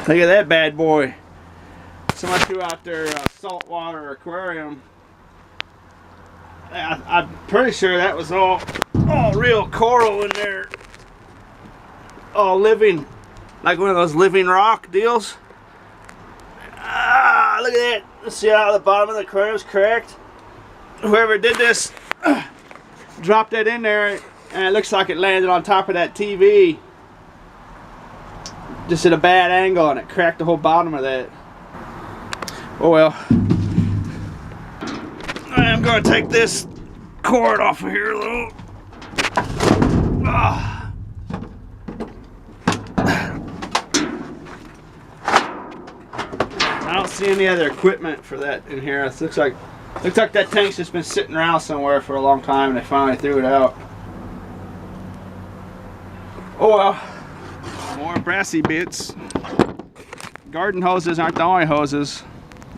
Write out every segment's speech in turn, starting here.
Look at that bad boy. Someone threw out their Saltwater Aquarium. I'm pretty sure that was all real coral in there. All living, like one of those living rock deals. Ah, look at that. Let's see how the bottom of the aquarium's cracked. Whoever did this dropped that in there, and it looks like it landed on top of that TV. Just at a bad angle, and it cracked the whole bottom of that. Oh well. I am going to take this cord off of here a little. I don't see any other equipment for that in here. It looks like that tank's just been sitting around somewhere for a long time, and they finally threw it out. Oh well. More brassy bits. Garden hoses aren't the only hoses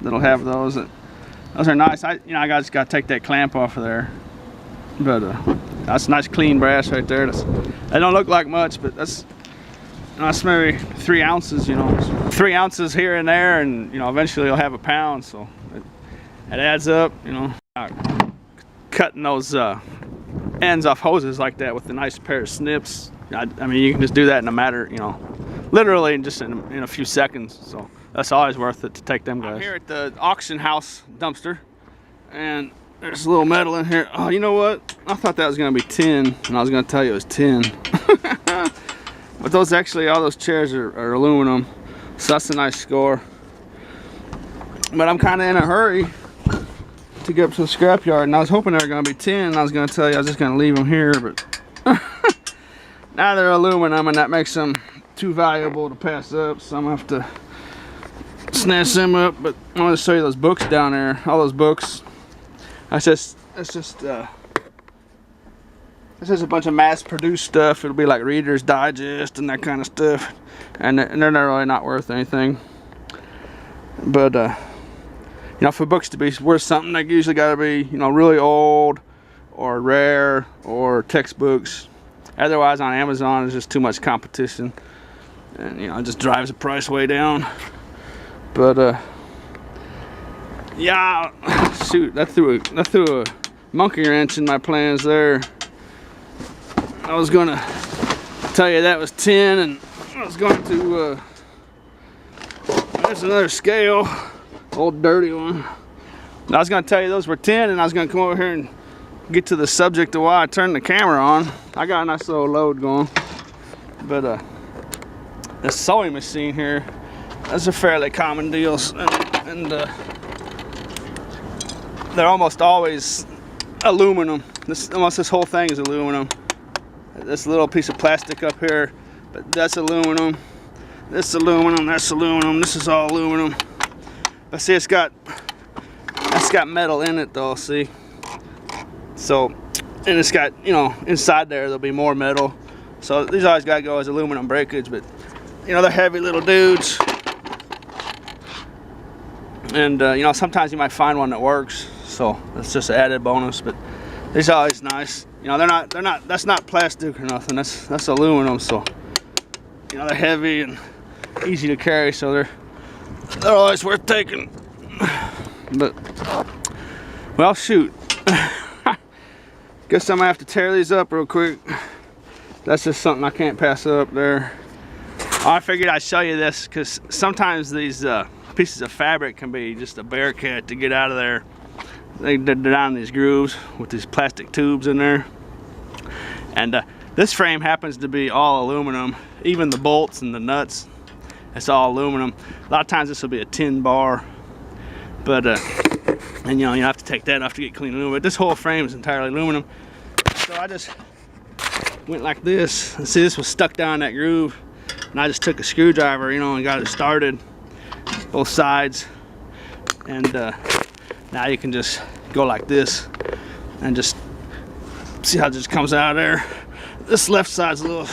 that'll have those. Those are nice. I just got to take that clamp off of there. But that's nice clean brass right there. They don't look like much, but that's maybe 3 ounces. 3 ounces here and there, and eventually you'll have a pound. So it adds up. Cutting those ends off hoses like that with a nice pair of snips. I mean, you can just do that in a matter, literally just in a few seconds. So that's always worth it to take them guys. I'm here at the auction house dumpster, and there's a little metal in here. Oh, you know what? I thought that was going to be tin, and I was going to tell you it was tin. But those actually, all those chairs are aluminum, so that's a nice score. But I'm kind of in a hurry to get up to the scrapyard, and I was hoping they were going to be tin, and I was going to tell you I was just going to leave them here, but now they're aluminum, and that makes them too valuable to pass up, so I'm going to have to snatch them up. But I want to show you those books down there. All those books. It's just a bunch of mass-produced stuff. It'll be like Reader's Digest and that kind of stuff, and they're really not worth anything. But for books to be worth something, they usually got to be really old or rare or textbooks. Otherwise, on Amazon, there's just too much competition, and it just drives the price way down. But yeah, shoot, that threw a monkey wrench in my plans there. I was gonna tell you that was tin, and I was going to. There's another scale, old dirty one. I was gonna tell you those were tin, and I was gonna come over here and get to the subject of why I turned the camera on. I got a nice little load going, but the sewing machine here, that's a fairly common deal, and they're almost always aluminum. Almost this whole thing is aluminum. This little piece of plastic up here, but that's aluminum. This aluminum, that's aluminum. This is all aluminum. But see, it's got metal in it though. See. So, and it's got, inside there, there'll be more metal. So these always got to go as aluminum breakage, but, they're heavy little dudes. And, sometimes you might find one that works. So that's just an added bonus, but these are always nice. That's not plastic or nothing. That's aluminum. So, they're heavy and easy to carry. So they're always worth taking. But, well, shoot. Guess I'm gonna have to tear these up real quick. That's just something I can't pass up there. I figured I'd show you this because sometimes these pieces of fabric can be just a bear cat to get out of there. They're down in these grooves with these plastic tubes in there. And this frame happens to be all aluminum. Even the bolts and the nuts, it's all aluminum. A lot of times this will be a tin bar. But and you have to take that off to get clean aluminum. But this whole frame is entirely aluminum. So I just went like this. And see, this was stuck down that groove, and I just took a screwdriver, and got it started, both sides. And now you can just go like this, and just see how it just comes out of there. This left side's a little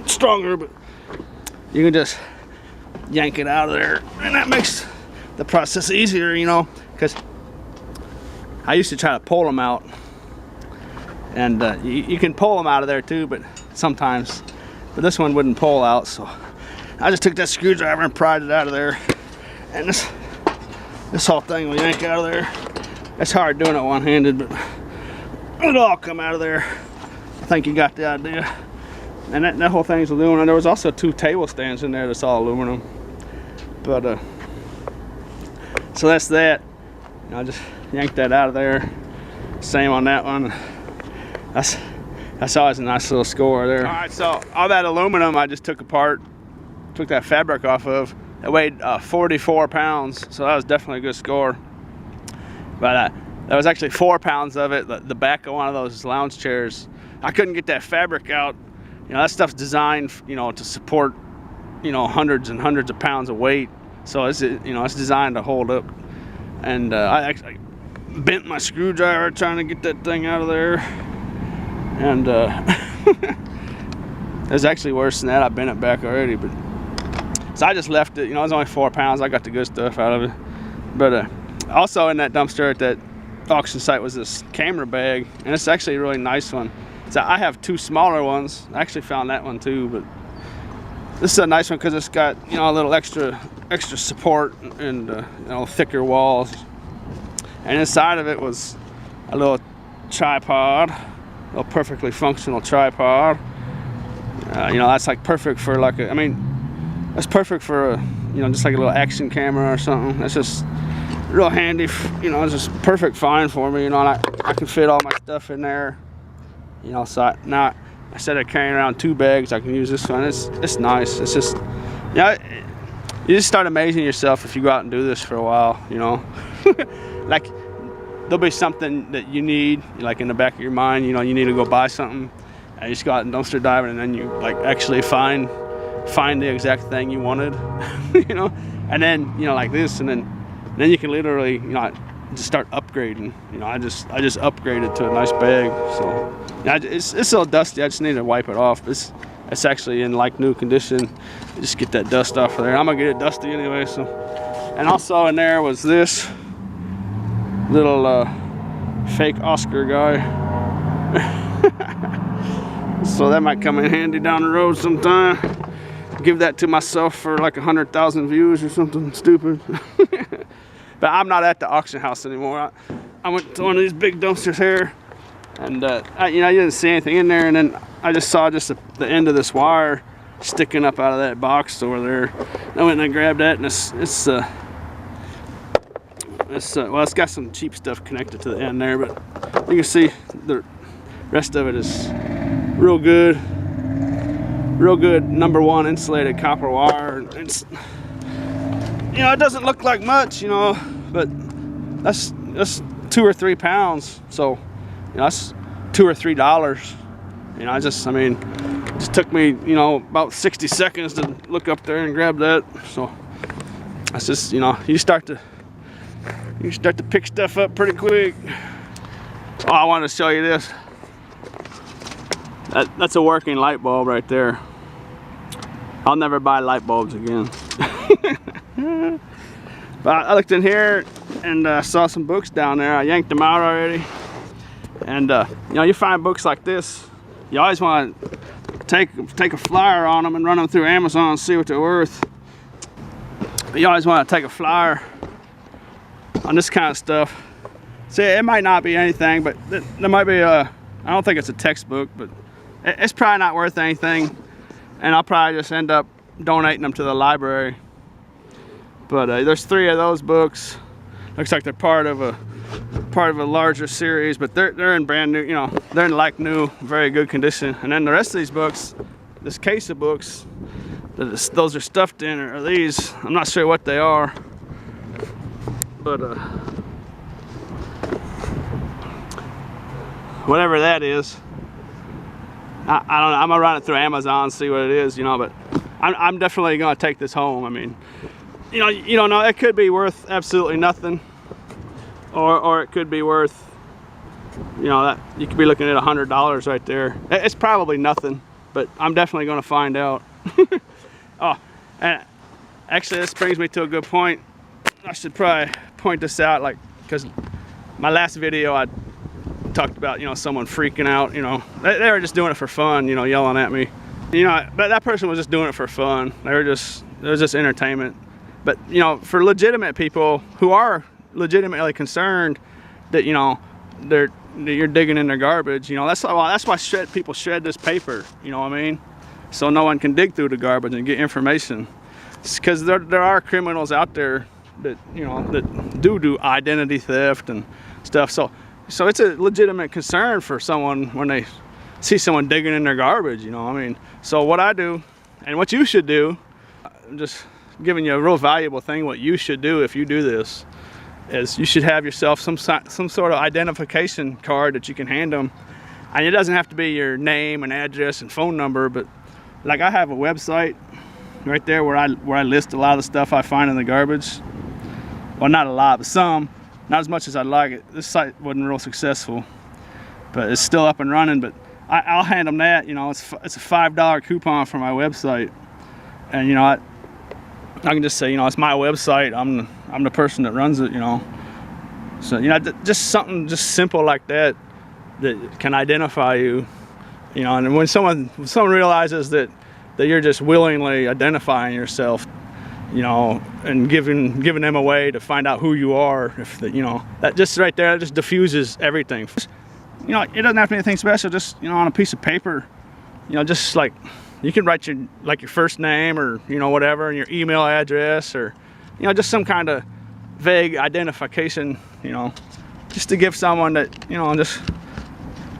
stronger, but you can just yank it out of there, and that makes the process easier, because I used to try to pull them out, and you can pull them out of there too, but sometimes, but this one wouldn't pull out, so I just took that screwdriver and pried it out of there. And this whole thing will yank out of there. It's hard doing it one-handed, but it'll all come out of there. I think you got the idea. And that whole thing's aluminum. There was also 2 table stands in there that's all aluminum. But so that's that. I just yanked that out of there. Same on that one. That's always a nice little score there. All right, so all that aluminum I just took apart, took that fabric off of. It weighed 44 pounds, so that was definitely a good score. But there was actually 4 pounds of it. The back of one of those lounge chairs, I couldn't get that fabric out. You know, that stuff's designed, you know, to support, you know, hundreds and hundreds of pounds of weight. So it's, you know, it's designed to hold up. And I actually bent my screwdriver trying to get that thing out of there. And it was actually worse than that. I bent it back already, but so I just left it. You know, it was only 4 pounds. I got the good stuff out of it. But also in that dumpster at that auction site was this camera bag, and it's actually a really nice one. So I have 2 smaller ones. I actually found that one too, but this is a nice one because it's got, you know, a little extra support and you know, thicker walls. And inside of it was a little tripod, a little perfectly functional tripod. You know, that's like perfect for like a, I mean, that's perfect for a, you know, just like a little action camera or something. That's just real handy. You know, it's just perfect find for me. You know, and I can fit all my stuff in there. You know, so now instead of carrying around 2 bags, I can use this one. It's nice. It's just, yeah, you just start amazing yourself if you go out and do this for a while. You know, like there'll be something that you need, like in the back of your mind. You know, you need to go buy something, and you just go out and dumpster diving, and then you like actually find the exact thing you wanted. You know, and then, you know, like this, and then you can literally, you know, just start upgrading. You know, I just upgraded to a nice bag. So yeah, it's a little dusty. I just need to wipe it off. It's actually in like new condition. Just get that dust off of there. I'm gonna get it dusty anyway. So, and also in there was this little fake Oscar guy. So that might come in handy down the road sometime. Give that to myself for like 100,000 views or something stupid. But I'm not at the auction house anymore. I went to one of these big dumpsters here, and you know, I didn't see anything in there, and then I just saw just the end of this wire sticking up out of that box over there. I went and I grabbed that, and well, it's got some cheap stuff connected to the end there, but you can see the rest of it is real good #1 insulated copper wire. It's, you know, it doesn't look like much, you know, but that's 2 or 3 pounds. So, you know, that's $2 or $3. You know, I mean, it just took me, you know, about 60 seconds to look up there and grab that. So that's just, you know, you start to pick stuff up pretty quick. Oh, I wanted to show you this. That's a working light bulb right there. I'll never buy light bulbs again. But I looked in here and saw some books down there. I yanked them out already. And you know, you find books like this, you always want to take a flyer on them and run them through Amazon and see what they're worth. But you always want to take a flyer on this kind of stuff. See, it might not be anything, but there might be I don't think it's a textbook, but it's probably not worth anything, and I'll probably just end up donating them to the library. But there's 3 of those books. Looks like they're part of a larger series, but they're in brand new, you know, they're in like new, very good condition. And then the rest of these books, this case of books, those are stuffed in, or these, I'm not sure what they are, but whatever that is, I don't know. I'm gonna run it through Amazon and see what it is, you know, but I'm definitely gonna take this home. I mean, you know, you don't know, it could be worth absolutely nothing, or it could be worth, you know, that you could be looking at $100 right there. It's probably nothing, but I'm definitely gonna find out. Oh, and actually this brings me to a good point. I should probably point this out, like, because my last video I talked about, you know, someone freaking out, you know, they were just doing it for fun, you know, yelling at me. You know, but that person was just doing it for fun. It was just entertainment. But you know, for legitimate people who are legitimately concerned that, you know, that you're digging in their garbage, you know, that's why people shred this paper. You know what I mean? So no one can dig through the garbage and get information. Because there are criminals out there that, you know, that do identity theft and stuff. So it's a legitimate concern for someone when they see someone digging in their garbage, you know. I mean, so what I do and what you should do, I'm just giving you a real valuable thing. What you should do if you do this is you should have yourself some sort of identification card that you can hand them, and it doesn't have to be your name and address and phone number, but like I have a website right there where I list a lot of the stuff I find in the garbage. Well, not a lot, but some. Not as much as I'd like it. This site wasn't real successful, but it's still up and running. But I'll hand them that. You know, it's a $5 coupon for my website, and you know, I can just say, you know, it's my website. I'm the person that runs it. You know, so you know, just something just simple like that can identify you. You know, and when someone realizes that you're just willingly identifying yourself, you know, and giving them a way to find out who you are, you know, that just right there, that just diffuses everything. You know, it doesn't have to be anything special. Just, you know, on a piece of paper, you know, just like you can write your first name, or, you know, whatever, and your email address, or, you know, just some kind of vague identification, you know, just to give someone that, you know,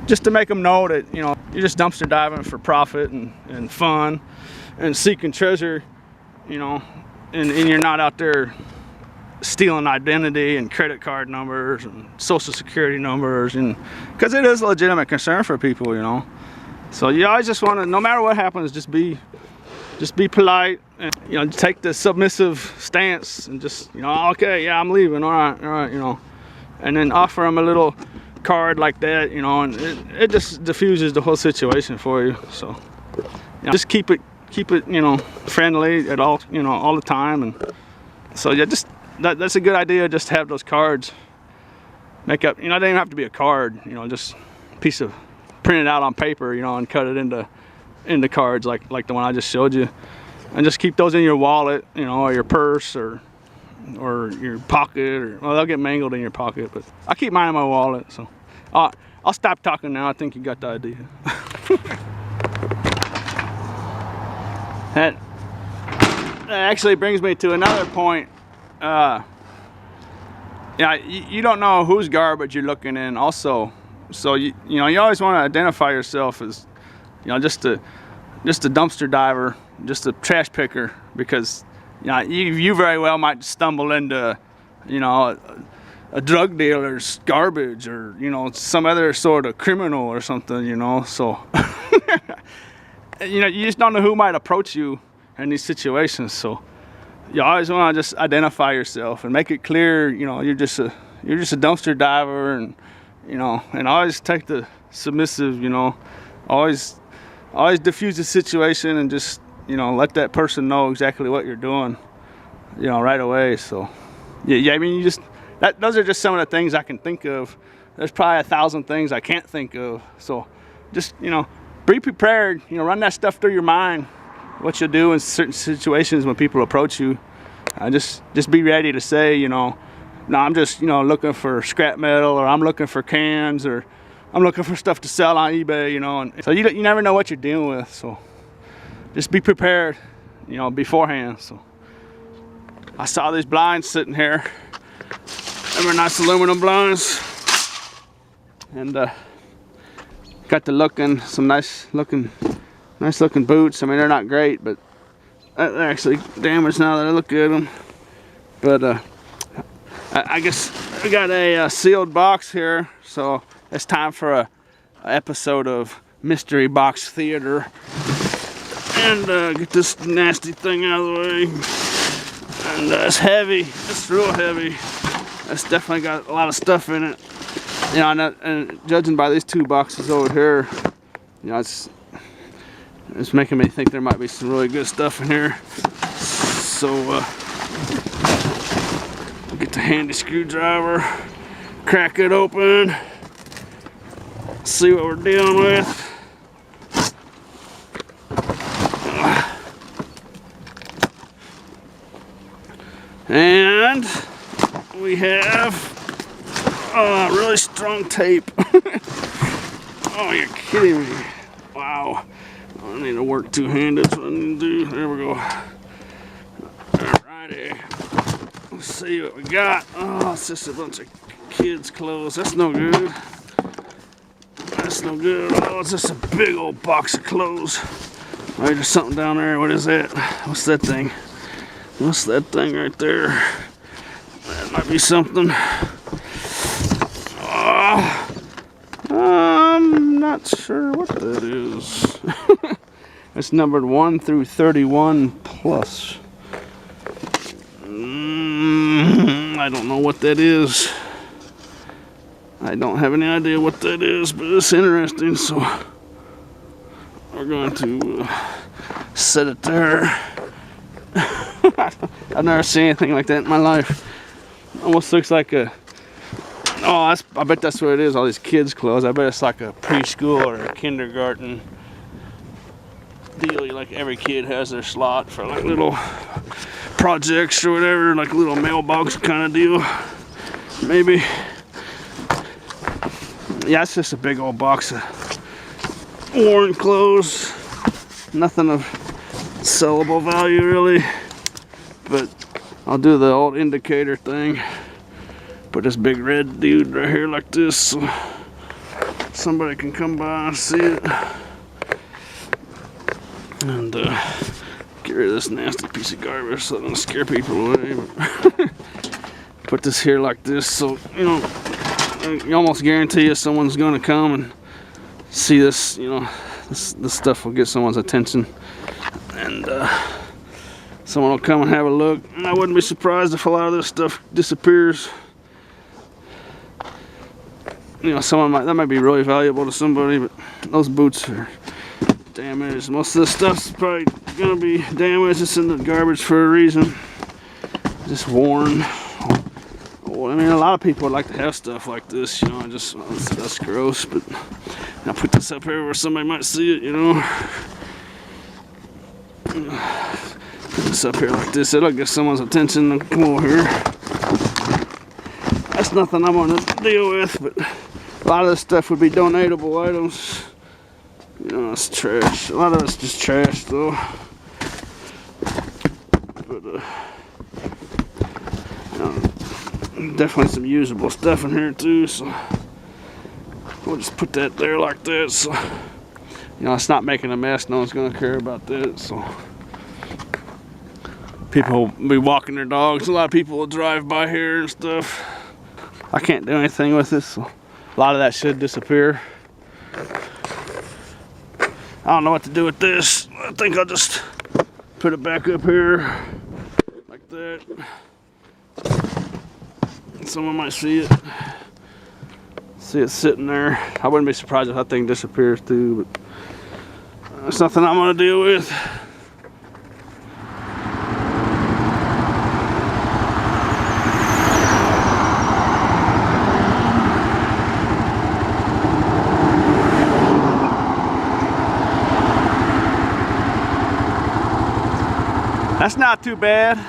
just to make them know that, you know, you're just dumpster diving for profit and fun and seeking treasure, you know, and you're not out there stealing identity and credit card numbers and social security numbers, and because it is a legitimate concern for people, you know. So you always just want to, no matter what happens, just be polite, and, you know, take the submissive stance and just, you know, okay, yeah, I'm leaving, all right, you know, and then offer them a little card like that, you know, and it just diffuses the whole situation for you. So, you know, just keep it, you know, friendly at all, you know, all the time. And so yeah, just that's a good idea. Just have those cards. Make up, you know, they don't even have to be a card, you know, just a piece of printed out on paper, you know, and cut it into cards like the one I just showed you, and just keep those in your wallet, you know, or your purse, or your pocket, or, well, they'll get mangled in your pocket, but I keep mine in my wallet. So I'll stop talking now. I think you got the idea. That actually brings me to another point. Yeah, you don't know whose garbage you're looking in also. So you know, you always want to identify yourself as, you know, just a dumpster diver, just a trash picker, because, you know, you very well might stumble into, you know, a drug dealer's garbage, or, you know, some other sort of criminal or something, you know. So you know, you just don't know who might approach you in these situations. So you always want to just identify yourself and make it clear, you know, you're just a dumpster diver, and, you know, and always take the submissive, you know, always diffuse the situation, and just, you know, let that person know exactly what you're doing, you know, right away. So yeah, I mean, those are just some of the things I can think of. There's probably 1,000 things I can't think of. So just, you know, be prepared, you know, run that stuff through your mind, what you'll do in certain situations when people approach you. Just be ready to say, you know, no, I'm just, you know, looking for scrap metal, or I'm looking for cans, or I'm looking for stuff to sell on eBay, you know. And so you never know what you're dealing with. So just be prepared, you know, beforehand. So I saw these blinds sitting here. They were nice aluminum blinds, and got to looking, some nice looking boots. I mean, they're not great, but they're actually damaged now that I look at them. But I guess I got a sealed box here, so it's time for a episode of Mystery Box Theater, and get this nasty thing out of the way. And it's heavy. It's real heavy. It's definitely got a lot of stuff in it. You know, and judging by these two boxes over here, you know, it's making me think there might be some really good stuff in here. So get the handy screwdriver, crack it open, see what we're dealing with. And we have really strong tape. Oh, you're kidding me. Wow. I need to work two-handed, so I need to do. There we go. Alrighty. Let's see what we got. Oh, it's just a bunch of kids' clothes. That's no good. That's no good. Oh, it's just a big old box of clothes. All right, there's something down there. What is that? What's that thing? What's that thing right there? That might be something. I'm not sure what that is. It's numbered 1 through 31 plus. I don't know what that is. I don't have any idea what that is, but it's interesting, so we're going to set it there. I've never seen anything like that in my life. Almost looks like a, I bet that's what it is, all these kids' clothes. I bet it's like a preschool or a kindergarten deal. Like every kid has their slot for like little projects or whatever, like a little mailbox kind of deal. Maybe. Yeah, it's just a big old box of worn clothes. Nothing of sellable value really, but I'll do the old indicator thing. Put this big red dude right here like this so somebody can come by and see it. And get rid of this nasty piece of garbage so it doesn't scare people away. Put this here like this so, you know, you almost guarantee you someone's going to come and see this, you know, this stuff will get someone's attention. And someone will come and have a look. And I wouldn't be surprised if a lot of this stuff disappears. You know, that might be really valuable to somebody, but those boots are damaged. Most of this stuff's probably gonna be damaged. It's in the garbage for a reason. Just worn. Well, I mean, a lot of people would like to have stuff like this, you know. That's gross, but I'll put this up here where somebody might see it, you know. Put this up here like this. It'll get someone's attention. Come over here. That's nothing I'm gonna deal with, but a lot of this stuff would be donatable items. You know, it's trash. A lot of it's just trash, though. But you know, definitely some usable stuff in here too. So we'll just put that there like that. So you know, it's not making a mess. No one's gonna care about that. So people will be walking their dogs. A lot of people will drive by here and stuff. I can't do anything with this. So a lot of that should disappear. I don't know what to do with this. I think I'll just put it back up here like that. Someone might see it. See it sitting there. I wouldn't be surprised if that thing disappears too, but that's nothing I'm gonna deal with. That's not too bad.